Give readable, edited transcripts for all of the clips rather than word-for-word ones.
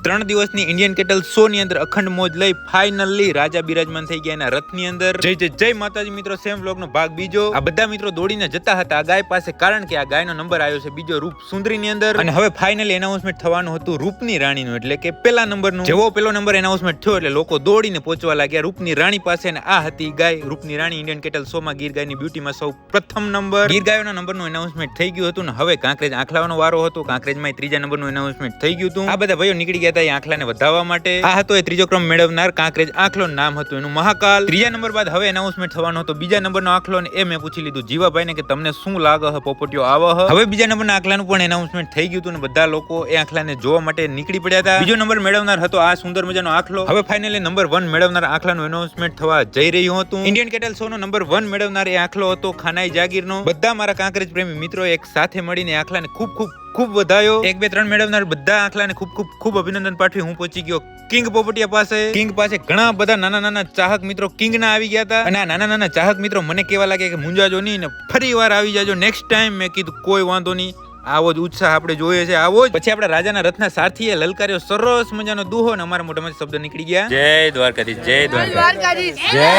3 દિવસની Indian cattle show ની અંદર અખંડ મોજ લઈ ફાઇનલી રાજા બિરાજમાન થઈ ગયા એના રથની અંદર. જય જય જય માતાજી મિત્રો, સેમ વ્લોગ નો ભાગ બીજો. આ બધા મિત્રો દોડીને જતા હતા આ ગાય પાસે, કારણ કે આ ગાયનો નંબર આવ્યો છે બીજો રૂપ સુંદરી ની અંદર. અને હવે ફાઇનલી એનાઉન્સમેન્ટ થવાનું હતું રૂપની રાણીનું, એટલે કે પેલા નંબરનું. જેવો પેલો નંબર એનાઉન્સમેન્ટ થયો એટલે લોકો દોડીને પહોંચવા લાગ્યા રૂપની રાણી પાસે. અને આ હતી ગાય રૂપની રાણી ઇન્ડિયન કેટલ શો માં ગીર ગાયની બ્યુટીમાં સૌ પ્રથમ નંબર. ગીર ગાયોના નંબરનું એનાઉન્સમેન્ટ થઈ ગયું હતું ને હવે કાંકરેજ આંખલાવાનો વારો હતો. કાંકરેજમાં ત્રીજા નંબરનું એનાઉન્સમેન્ટ થઈ ગયું હતું. આ બધા ભાઈઓ નીકળી ગયા હતા આંખલાને વધાવવા માટે. આ હતો એ ત્રીજો ક્રમ મેળવનાર કાંકરેજ આંખલો, નામ હતું એનું મહાકાલ. ત્રીજા નંબર બાદ હવે એનાઉન્સમેન્ટ થવાનો હતો બીજા નંબરનો આંખલો, ને એ મેં પૂછી લીધું જીવાભાઈ ને કે તમને શું લાગે હ પોપટીઓ આવે હ. હવે બીજા નંબરના આંખલાનું પણ એનાઉન્સમેન્ટ થઈ ગયું હતું ને બધા લોકો એ આંખલાને જોવા માટે નીકળી પડ્યા હતા. બીજો નંબર મેળવનાર હતો આ સુંદર મજાનો આંખલો. હવે ફાઇનલી નંબર 1 મેળવનાર આંખલાનું એનાઉન્સમેન્ટ થવા જઈ રહ્યું હતું. ઇન્ડિયન કેટલ શો નો નંબર 1 મેળવનાર એ આંખલો હતો ખાનાઈ જાગીરનો. બધા મારા કાંકરેજ પ્રેમી મિત્રો એક સાથે મળીને આંખલાને ખૂબ વધાયો. 1 2 3 મેળવનાર બધા આંખલાને ખૂબ અભિનંદન પાઠવી હું પહોંચી ગયો કિંગ પોપટિયા પાસે. કિંગ પાસે ઘણા બધા નાના ચાહક મિત્રો કિંગ ના આવી ગયા હતા. અને આ નાના ચાહક મિત્રો મને કેવા લાગે કે મુંજાજો નહીં ને ફરી વાર આવી જાજો નેક્સ્ટ ટાઈમ. મેં કીધું કોઈ વાંધો નહીં, આવો જ ઉત્સાહ આપણે જોઈએ છે, આવો જ. પછી આપણા રાજાના રથના સારથીએ લલકાર્યો સરસ મજાનો દુહો ને અમારા મોઢામાંથી શબ્દ નીકળી ગયા, જય દ્વારકાધીશ, જય દ્વારકાધીશ, જય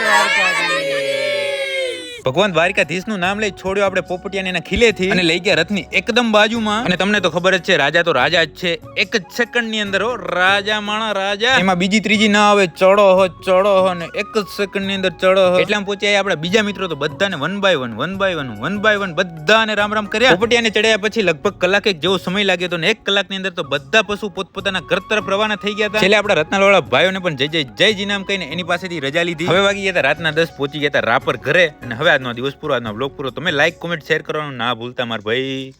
દ્વારકાધીશ. ભગવાન દ્વારકાધીશ નું નામ લઈ છોડ્યો આપણે પોપટિયાને એના ખીલેથી અને લઈ ગયા રથની એકદમ બાજુમાં. અને તમને તો ખબર જ છે રાજા તો રાજા જ છે, એક જ સેકન્ડ ની અંદર રાજા માણા રાજા. એમાં બીજી ત્રીજી ના આવે, ચડો હો ને એક જ સેકન્ડ ની અંદર ચડો હો. એટલામાં પહોંચ્યા આપણા બીજા મિત્રો તો બધાને વન બાય વન બધાને રામ રામ કર્યા. પોપટિયાને ચડ્યા પછી લગભગ કલાક એક જેવો સમય લાગ્યો હતો ને 1 કલાકની અંદર તો બધા પશુ પોતપોતાના ઘર તરફ રવાના થઈ ગયા હતા. છેલ્લે આપણા રત્નાવાળા ભાઈઓને પણ જય જી નામ કહીને એની પાસેથી રજા લીધી. હવે વાગી ગયા હતા રાતના 10, પહોંચી ગયા હતા રાપર ઘરે. અને હવે આજનો દિવસ પૂરો, આજનો બ્લોગ પૂરો. તમે લાઈક, કોમેન્ટ, શેર કરવાનું ના ભૂલતા માર ભાઈ.